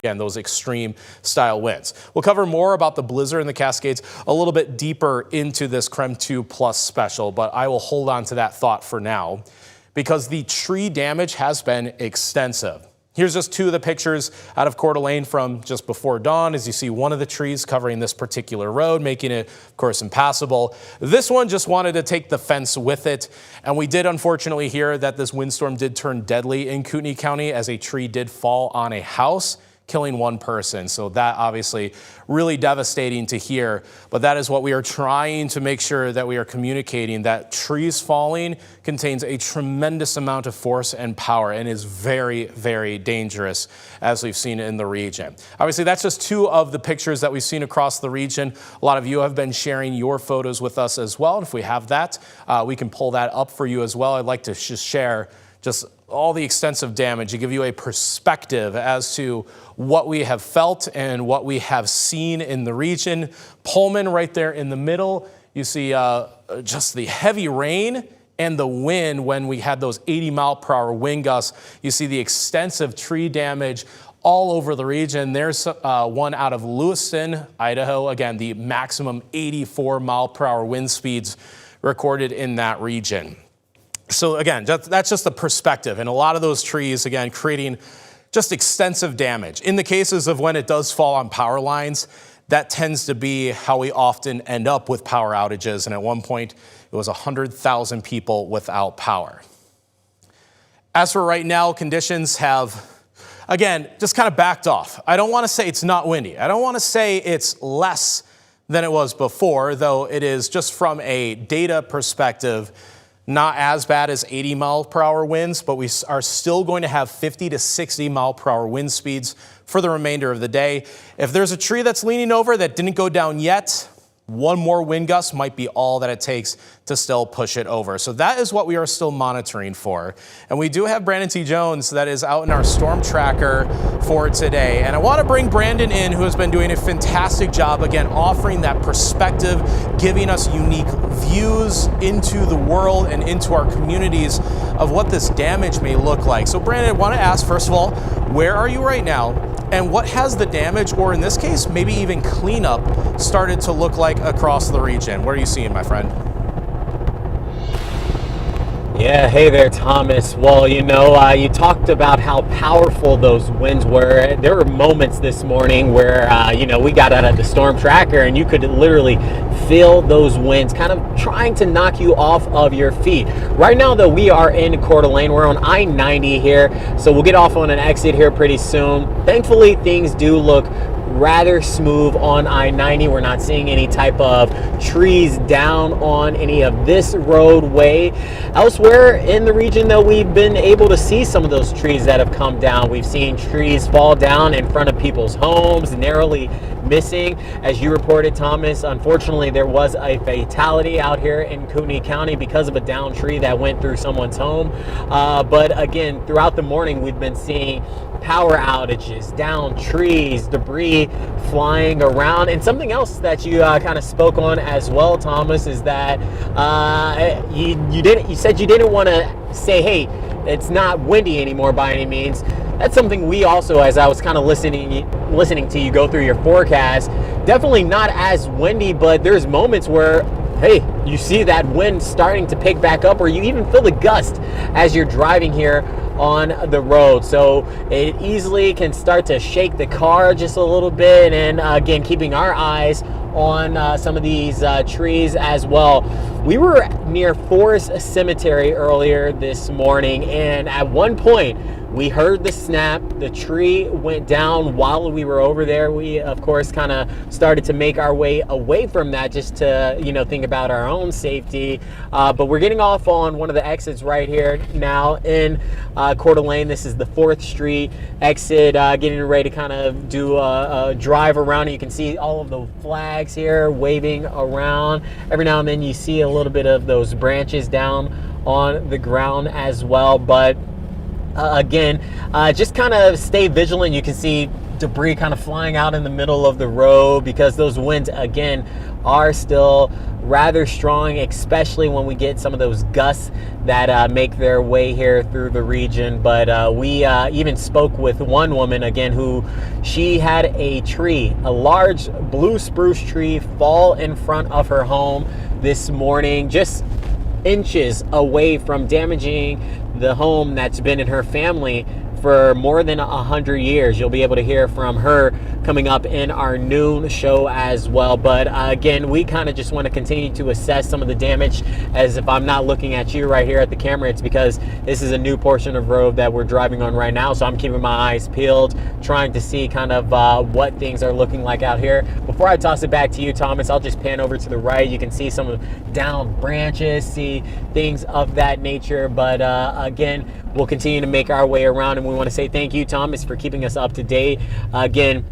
Again, those extreme style winds. We'll cover more about the blizzard in the Cascades a little bit deeper into this KREM 2 Plus special, but I will hold on to that thought for now because the tree damage has been extensive. Here's just two of the pictures out of Coeur d'Alene from just before dawn. As you see, one of the trees covering this particular road, making it, of course, impassable. This one just wanted to take the fence with it. And we did unfortunately hear that this windstorm did turn deadly in Kootenai County as a tree did fall on a house, killing one person. So that obviously really devastating to hear, but that is what we are trying to make sure that we are communicating, that trees falling contains a tremendous amount of force and power and is very, very dangerous, as we've seen in the region. Obviously, that's just two of the pictures that we've seen across the region. A lot of you have been sharing your photos with us as well. And if we have that, we can pull that up for you as well. I'd like to just share just all the extensive damage to give you a perspective as to what we have felt and what we have seen in the region. Pullman right there in the middle. You see just the heavy rain and the wind when we had those 80-mile-per-hour wind gusts. You see the extensive tree damage all over the region. There's one out of Lewiston, Idaho. Again, the maximum 84-mile-per-hour wind speeds recorded in that region. So again, that's just the perspective. And a lot of those trees, again, creating just extensive damage. In the cases of when it does fall on power lines, that tends to be how we often end up with power outages. And at one point, it was 100,000 people without power. As for right now, conditions have, again, just kind of backed off. I don't want to say it's not windy. I don't want to say it's less than it was before, though it is just from a data perspective, not as bad as 80-mile-per-hour winds, but we are still going to have 50 to 60-mile-per-hour wind speeds for the remainder of the day. If there's a tree that's leaning over that didn't go down yet, one more wind gust might be all that it takes to still push it over. So that is what we are still monitoring for. And we do have Brandon T. Jones that is out in our storm tracker for today. And I want to bring Brandon in, who has been doing a fantastic job, again, offering that perspective, giving us unique views into the world and into our communities of what this damage may look like. So Brandon, I want to ask, first of all, where are you right now? And what has the damage, or in this case, maybe even cleanup, started to look like across the region? What are you seeing, my friend? Yeah, hey there, Thomas. Well, you know, you talked about how powerful those winds were. There were moments this morning where, you know, we got out of the storm tracker and you could literally feel those winds kind of trying to knock you off of your feet. Right now, though, we are in Coeur d'Alene. We're on I-90 here, so we'll get off on an exit here pretty soon. Thankfully, things do look rather smooth on I-90. We're not seeing any type of trees down on any of this roadway. Elsewhere in the region, though, we've been able to see some of those trees that have come down. We've seen trees fall down in front of people's homes, narrowly missing. As you reported, Thomas, unfortunately, there was a fatality out here in Kootenai County because of a downed tree that went through someone's home. But again, throughout the morning, we've been seeing power outages, downed trees, debris flying around. And something else that you kind of spoke on as well, Thomas, is that you said you didn't want to say, hey, it's not windy anymore by any means. That's something we also, as I was kind of listening to you go through your forecast, definitely not as windy, but there's moments where, hey, you see that wind starting to pick back up, or you even feel the gust as you're driving here on the road. So it easily can start to shake the car just a little bit. And again, keeping our eyes on some of these trees as well. We were near Forest Cemetery earlier this morning, and at one point we heard the snap. The tree went down while we were over there. We, of course, kind of started to make our way away from that just to, you know, think about our own safety. But we're getting off on one of the exits right here now in Coeur d'Alene. This is the 4th Street exit, getting ready to kind of do a drive around. You can see all of the flags here waving around. Every now and then you see a little bit of those branches down on the ground as well. But again, just kind of stay vigilant. You can see debris kind of flying out in the middle of the road, because those winds, again, are still rather strong, especially when we get some of those gusts that make their way here through the region. But we even spoke with one woman, again, who she had a tree, a large blue spruce tree, fall in front of her home this morning, just inches away from damaging the home that's been in her family for more than 100 years. You'll be able to hear from her coming up in our noon show as well. But again, we kind of just want to continue to assess some of the damage. As if I'm not looking at you right here at the camera, it's because this is a new portion of road that we're driving on right now. So I'm keeping my eyes peeled, trying to see kind of what things are looking like out here. Before I toss it back to you, Thomas, I'll just pan over to the right. You can see some of the down branches, see things of that nature. But again, we'll continue to make our way around, and we want to say thank you, Thomas, for keeping us up to date. Again,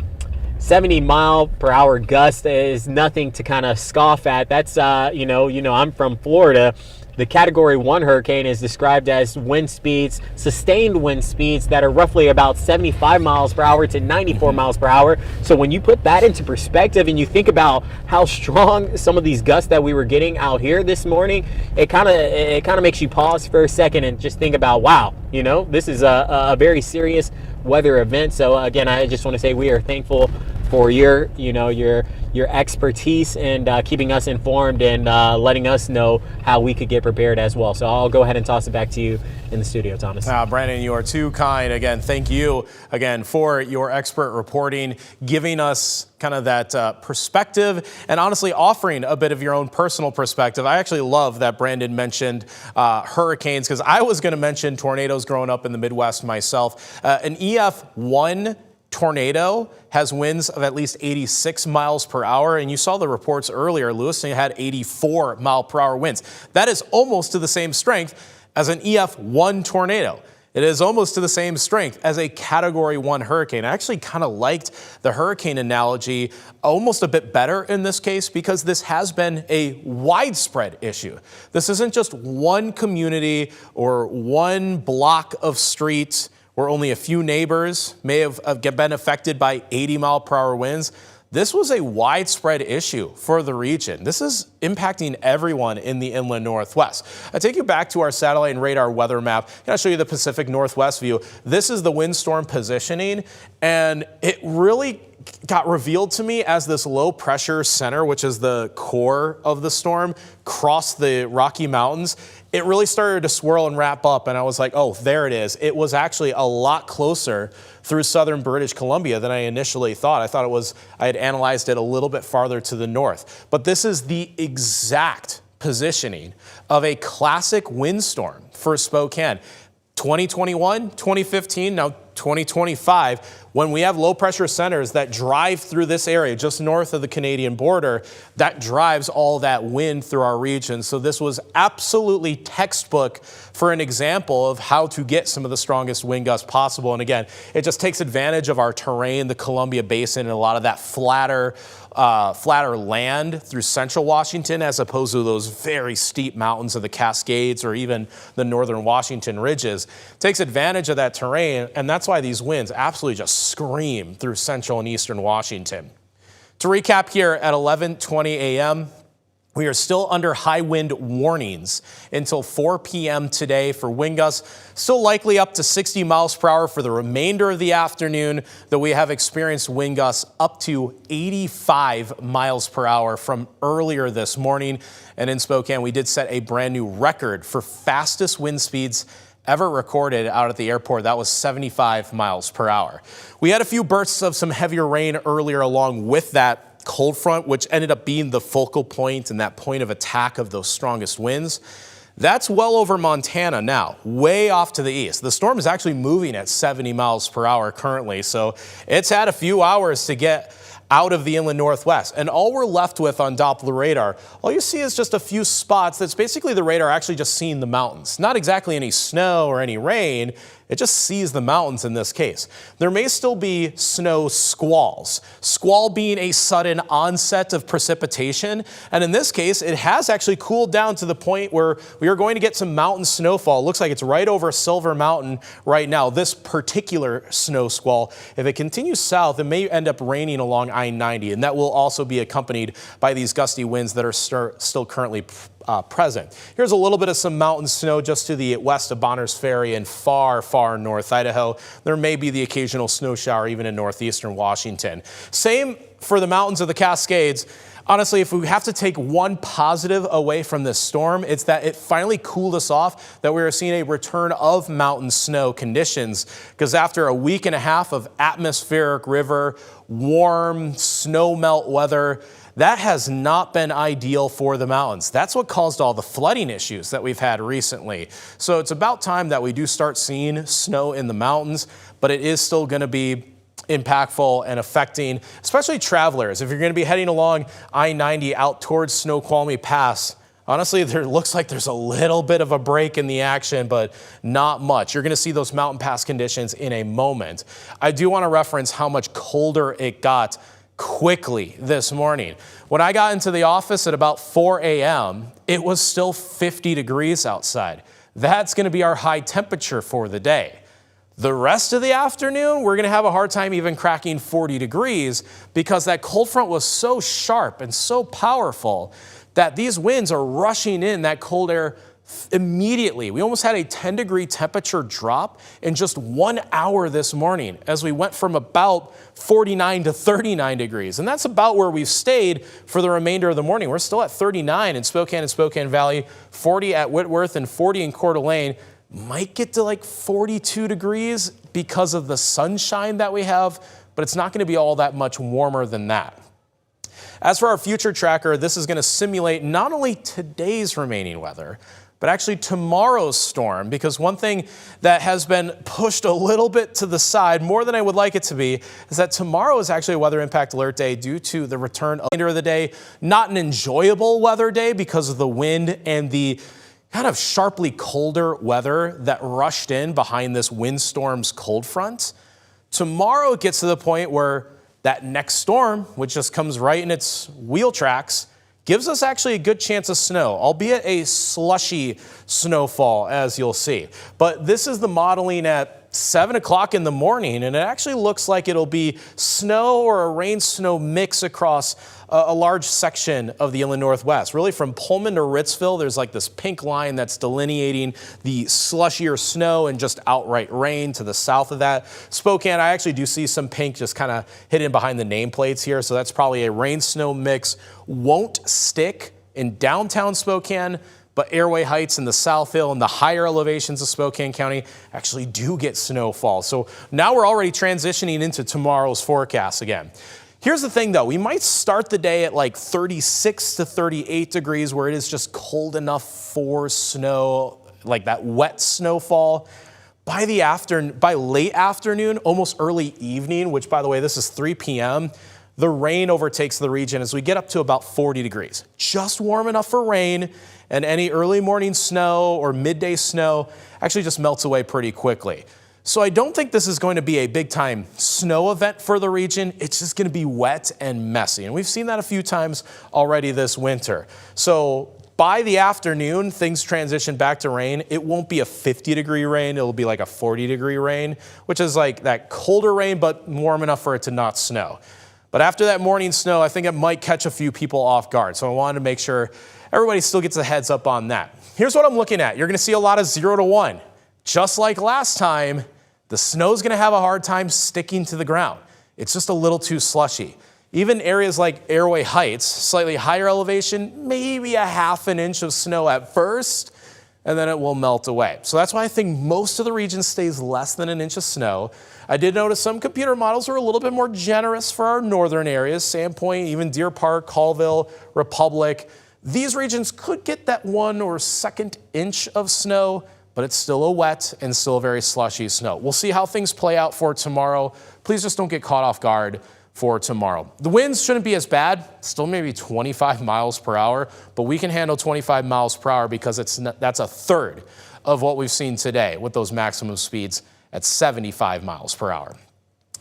70-mile-per-hour gust is nothing to kind of scoff at. That's you know, I'm from Florida. The Category 1 hurricane is described as wind speeds, sustained wind speeds that are roughly about 75 miles per hour to 94 miles per hour. So when you put that into perspective and you think about how strong some of these gusts that we were getting out here this morning, it kind of makes you pause for a second and just think about, wow, you know, this is a very serious weather event. So again, I just want to say we are thankful for your expertise and keeping us informed and letting us know how we could get prepared as well. So I'll go ahead and toss it back to you in the studio, Thomas. Brandon, you are too kind. Again, thank you again for your expert reporting, giving us kind of that perspective and honestly offering a bit of your own personal perspective. I actually love that Brandon mentioned hurricanes, because I was going to mention tornadoes growing up in the Midwest myself. An EF1 tornado has winds of at least 86 miles per hour. And you saw the reports earlier, Lewiston had 84 mile per hour winds. That is almost to the same strength as an EF1 tornado. It is almost to the same strength as a Category 1 hurricane. I actually kind of liked the hurricane analogy almost a bit better in this case, because this has been a widespread issue. This isn't just one community or one block of streets where only a few neighbors may have been affected by 80-mile-per-hour winds. This was a widespread issue for the region. This is impacting everyone in the inland Northwest. I take you back to our satellite and radar weather map, and I'll show you the Pacific Northwest view. This is the windstorm positioning, and it really got revealed to me as this low pressure center, which is the core of the storm, crossed the Rocky Mountains. It really started to swirl and wrap up, and I was like, oh, there it is. It was actually a lot closer through southern British Columbia than I initially thought. I thought I had analyzed it a little bit farther to the north. But this is the exact positioning of a classic windstorm for Spokane. 2021, 2015, now 2025, when we have low pressure centers that drive through this area just north of the Canadian border, that drives all that wind through our region. So this was absolutely textbook for an example of how to get some of the strongest wind gusts possible. And again, it just takes advantage of our terrain, the Columbia Basin, and a lot of that flatter land through central Washington, as opposed to those very steep mountains of the Cascades or even the northern Washington ridges. Takes advantage of that terrain, and that's why these winds absolutely just scream through central and eastern Washington. To recap here at 11:20 a.m., we are still under high wind warnings until 4 p.m. today for wind gusts, still likely up to 60 miles per hour for the remainder of the afternoon, though we have experienced wind gusts up to 85 miles per hour from earlier this morning. And in Spokane, we did set a brand new record for fastest wind speeds ever recorded out at the airport. That was 75 miles per hour. We had a few bursts of some heavier rain earlier along with that cold front, which ended up being the focal point and that point of attack of those strongest winds. That's well over Montana now, way off to the east. The storm is actually moving at 70 miles per hour currently, so it's had a few hours to get out of the inland Northwest. And all we're left with on Doppler radar, all you see is just a few spots. That's basically the radar actually just seeing the mountains. Not exactly any snow or any rain. It just sees the mountains in this case. There may still be snow squalls. Squall being a sudden onset of precipitation. And in this case, it has actually cooled down to the point where we are going to get some mountain snowfall. It looks like it's right over Silver Mountain right now, this particular snow squall. If it continues south, it may end up raining along I-90, and that will also be accompanied by these gusty winds that are still currently present. Here's a little bit of some mountain snow just to the west of Bonners Ferry and far, far north Idaho. There may be the occasional snow shower even in northeastern Washington. Same for the mountains of the Cascades. Honestly, if we have to take one positive away from this storm, it's that it finally cooled us off, that we are seeing a return of mountain snow conditions, because after a week and a half of atmospheric river, warm snow melt weather, that has not been ideal for the mountains. That's what caused all the flooding issues that we've had recently. So it's about time that we do start seeing snow in the mountains, but it is still going to be impactful and affecting, especially travelers. If you're going to be heading along I-90 out towards Snoqualmie Pass, honestly, there looks like there's a little bit of a break in the action, but not much. You're going to see those mountain pass conditions in a moment. I do want to reference how much colder it got quickly this morning. When I got into the office at about 4 a.m., it was still 50 degrees outside. That's going to be our high temperature for the day. The rest of the afternoon, we're going to have a hard time even cracking 40 degrees because that cold front was so sharp and so powerful that these winds are rushing in that cold air immediately. We almost had a 10-degree temperature drop in just 1 hour this morning as we went from about 49 to 39 degrees. And that's about where we've stayed for the remainder of the morning. We're still at 39 in Spokane and Spokane Valley, 40 at Whitworth, and 40 in Coeur d'Alene. Might get to like 42 degrees because of the sunshine that we have, but it's not going to be all that much warmer than that. As for our future tracker, this is going to simulate not only today's remaining weather, but actually tomorrow's storm, because one thing that has been pushed a little bit to the side, more than I would like it to be, is that tomorrow is actually a weather impact alert day due to the return of the end of the day. Not an enjoyable weather day because of the wind and the kind of sharply colder weather that rushed in behind this windstorm's cold front. Tomorrow it gets to the point where that next storm, which just comes right in its wheel tracks, gives us actually a good chance of snow, albeit a slushy snowfall, as you'll see. But this is the modeling at 7 o'clock in the morning, and it actually looks like it'll be snow or a rain-snow mix across a large section of the inland Northwest. Really from Pullman to Ritzville, there's like this pink line that's delineating the slushier snow and just outright rain to the south of that. Spokane, I actually do see some pink just kind of hidden behind the nameplates here, so that's probably a rain-snow mix. Won't stick in downtown Spokane, but Airway Heights and the South Hill and the higher elevations of Spokane County actually do get snowfall. So now we're already transitioning into tomorrow's forecast again. Here's the thing though, we might start the day at like 36 to 38 degrees where it is just cold enough for snow, like that wet snowfall. By late afternoon, almost early evening, which by the way, this is 3 p.m., the rain overtakes the region as we get up to about 40 degrees. Just warm enough for rain, and any early morning snow or midday snow actually just melts away pretty quickly. So I don't think this is going to be a big time snow event for the region. It's just going to be wet and messy. And we've seen that a few times already this winter. So by the afternoon, things transition back to rain. It won't be a 50-degree rain. It'll be like a 40-degree rain, which is like that colder rain, but warm enough for it to not snow. But after that morning snow, I think it might catch a few people off guard. So I wanted to make sure everybody still gets a heads up on that. Here's what I'm looking at. You're going to see a lot of 0 to 1. Just like last time, the snow's going to have a hard time sticking to the ground. It's just a little too slushy. Even areas like Airway Heights, slightly higher elevation, maybe a ½ an inch of snow at first, and then it will melt away. So that's why I think most of the region stays less than an inch of snow. I did notice some computer models are a little bit more generous for our northern areas, Sandpoint, even Deer Park, Colville, Republic. These regions could get that 1 or 2 inch of snow, but it's still a wet and still a very slushy snow. We'll see how things play out for tomorrow. Please just don't get caught off guard for tomorrow. The winds shouldn't be as bad, still maybe 25 miles per hour, but we can handle 25 miles per hour because that's a third of what we've seen today with those maximum speeds at 75 miles per hour.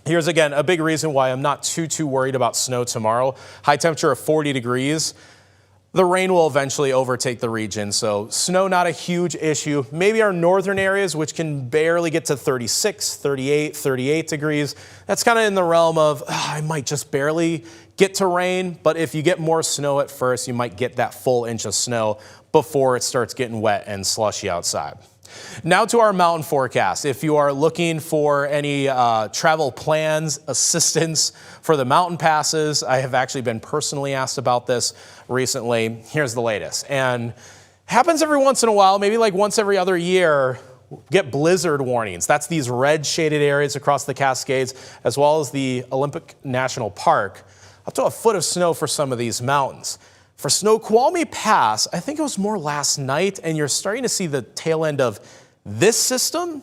Here's again a big reason why I'm not too worried about snow tomorrow. High temperature of 40 degrees. The rain will eventually overtake the region, so snow not a huge issue. Maybe our northern areas, which can barely get to 36, 38, 38 degrees. That's kind of in the realm of, I might just barely get to rain, but if you get more snow at first, you might get that full inch of snow before it starts getting wet and slushy outside. Now to our mountain forecast. If you are looking for any travel plans, assistance for the mountain passes, I have actually been personally asked about this recently. Here's the latest. And happens every once in a while, maybe like once every other year, get blizzard warnings. That's these red shaded areas across the Cascades, as well as the Olympic National Park. Up to a foot of snow for some of thee mountains. For Snoqualmie Pass, I think it was more last night, and you're starting to see the tail end of this system.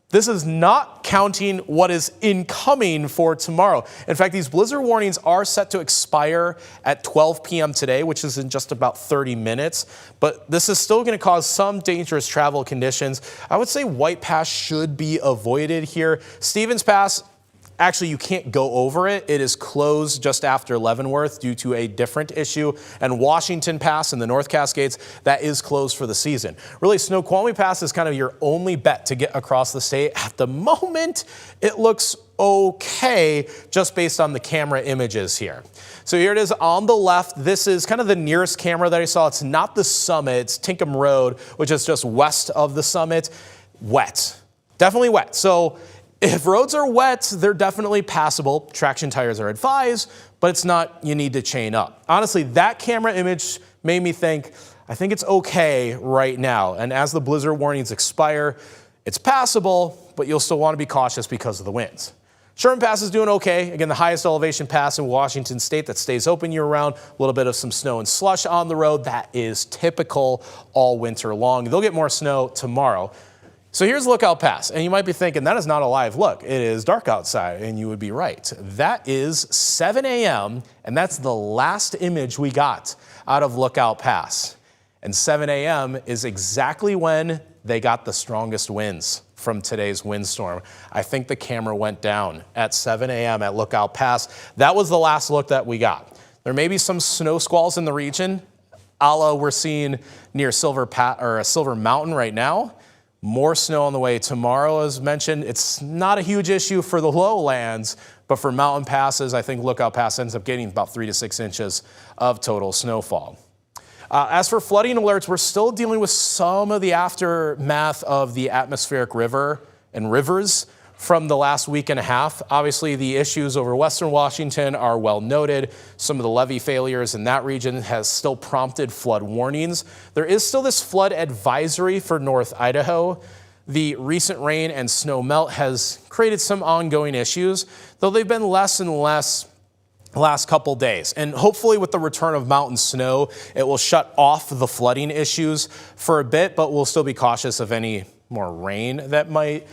This is not counting what is incoming for tomorrow. In fact, these blizzard warnings are set to expire at 12 p.m. today, which is in just about 30 minutes. But this is still going to cause some dangerous travel conditions. I would say White Pass should be avoided here. Stevens Pass, actually, you can't go over it. It is closed just after Leavenworth due to a different issue. And Washington Pass in the North Cascades, that is closed for the season. Really, Snoqualmie Pass is kind of your only bet to get across the state. At the moment, it looks okay just based on the camera images here. So here it is on the left. This is kind of the nearest camera that I saw. It's not the summit. It's Tinkham Road, which is just west of the summit. Wet. Definitely wet. So if roads are wet, they're definitely passable. Traction tires are advised, but it's not you need to chain up. Honestly, that camera image made me think, I think it's okay right now. And as the blizzard warnings expire, it's passable, but you'll still want to be cautious because of the winds. Sherman Pass is doing okay. Again, the highest elevation pass in Washington State that stays open year-round. A little bit of some snow and slush on the road. That is typical all winter long. They'll get more snow tomorrow. So here's Lookout Pass, and you might be thinking, that is not a live look. It is dark outside, and you would be right. That is 7 a.m., and that's the last image we got out of Lookout Pass. And 7 a.m. is exactly when they got the strongest winds from today's windstorm. I think the camera went down at 7 a.m. at Lookout Pass. That was the last look that we got. There may be some snow squalls in the region, a la we're seeing near Silver Mountain right now. More snow on the way tomorrow, as mentioned. It's not a huge issue for the lowlands, but for mountain passes, I think Lookout Pass ends up getting about 3 to 6 inches of total snowfall. As for flooding alerts, we're still dealing with some of the aftermath of the atmospheric river and rivers from the last week and a half. Obviously, the issues over Western Washington are well noted. Some of the levee failures in that region has still prompted flood warnings. There is still this flood advisory for North Idaho. The recent rain and snow melt has created some ongoing issues, though they've been less and less the last couple days. And hopefully with the return of mountain snow, it will shut off the flooding issues for a bit, but we'll still be cautious of any more rain that might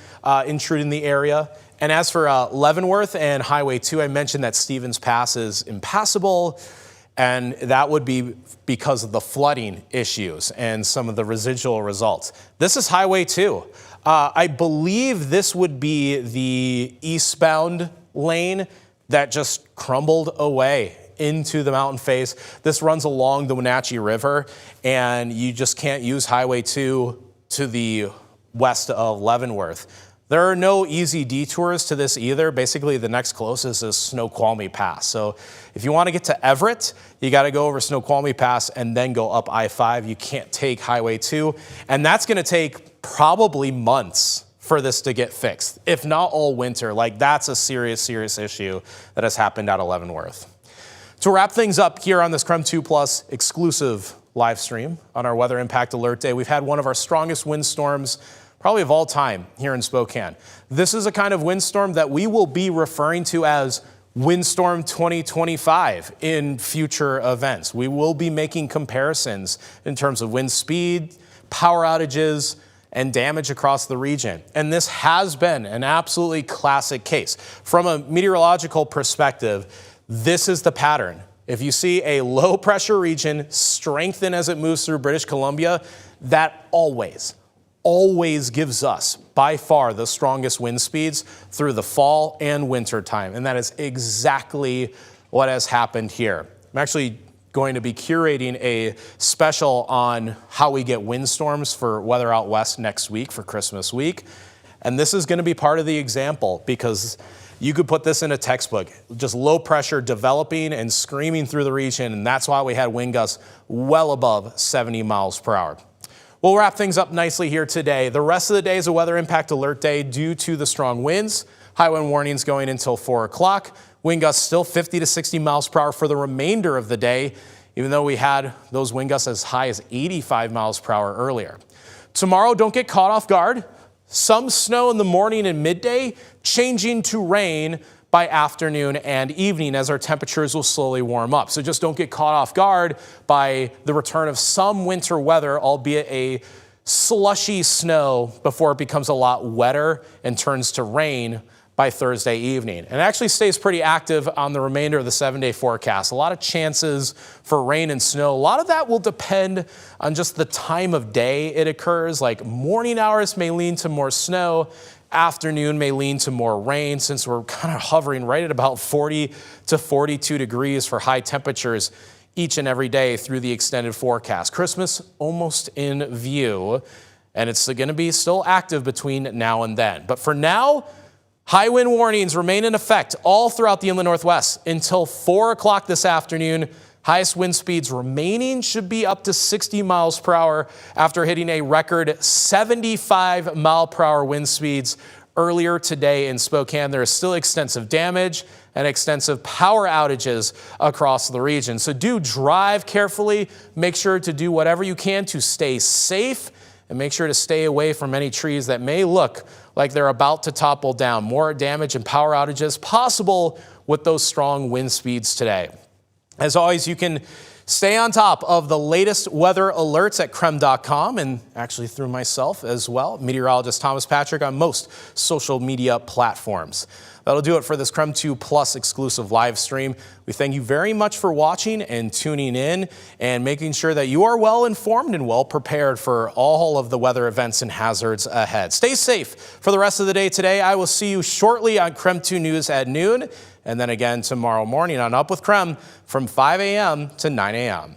intrude in the area. And as for Leavenworth and Highway 2, I mentioned that Stevens Pass is impassable, and that would be because of the flooding issues and some of the residual results. This is Highway 2. I believe this would be the eastbound lane that just crumbled away into the mountain face. This runs along the Wenatchee River, and you just can't use Highway 2 to the west of Leavenworth. There are no easy detours to this either. Basically, the next closest is Snoqualmie Pass. So if you want to get to Everett, you got to go over Snoqualmie Pass and then go up I-5. You can't take Highway 2. And that's going to take probably months for this to get fixed, if not all winter. Like, that's a serious issue that has happened at Leavenworth. To wrap things up here on this KREM 2 Plus exclusive live stream on our Weather Impact Alert Day, we've had one of our strongest windstorms probably of all time here in Spokane. This is a kind of windstorm that we will be referring to as Windstorm 2025 in future events. We will be making comparisons in terms of wind speed, power outages, and damage across the region. And this has been an absolutely classic case. From a meteorological perspective, this is the pattern. If you see a low pressure region strengthen as it moves through British Columbia, that always always gives us by far the strongest wind speeds through the fall and winter time. And that is exactly what has happened here. I'm actually going to be curating a special on how we get windstorms for weather out west next week for Christmas week. And this is going to be part of the example, because you could put this in a textbook, just low pressure developing and screaming through the region. And that's why we had wind gusts well above 70 miles per hour. We'll wrap things up nicely here today. The rest of the day is a weather impact alert day due to the strong winds. High wind warnings going until 4 o'clock. Wind gusts still 50 to 60 miles per hour for the remainder of the day, even though we had those wind gusts as high as 85 miles per hour earlier. Tomorrow, don't get caught off guard. Some snow in the morning and midday, changing to rain by afternoon and evening as our temperatures will slowly warm up. So just don't get caught off guard by the return of some winter weather, albeit a slushy snow, before it becomes a lot wetter and turns to rain by Thursday evening. And it actually stays pretty active on the remainder of the 7-day forecast. A lot of chances for rain and snow. A lot of that will depend on just the time of day it occurs. Like morning hours may lean to more snow. Afternoon may lean to more rain, since we're kind of hovering right at about 40 to 42 degrees for high temperatures each and every day through the extended forecast. Christmas almost in view, and it's going to be still active between now and then. But for now, high wind warnings remain in effect all throughout the inland Northwest until 4 o'clock this afternoon. Highest wind speeds remaining should be up to 60 miles per hour after hitting a record 75 mile per hour wind speeds earlier today in Spokane. There is still extensive damage and extensive power outages across the region. So do drive carefully. Make sure to do whatever you can to stay safe, and make sure to stay away from any trees that may look like they're about to topple down. More damage and power outages possible with those strong wind speeds today. As always, you can stay on top of the latest weather alerts at KREM.com, and actually through myself as well, Meteorologist Thomas Patrick, on most social media platforms. That'll do it for this KREM 2 Plus exclusive live stream. We thank you very much for watching and tuning in and making sure that you are well informed and well prepared for all of the weather events and hazards ahead. Stay safe for the rest of the day today. I will see you shortly on KREM 2 News at noon, and then again tomorrow morning on Up with KREM from 5 a.m. to 9 a.m.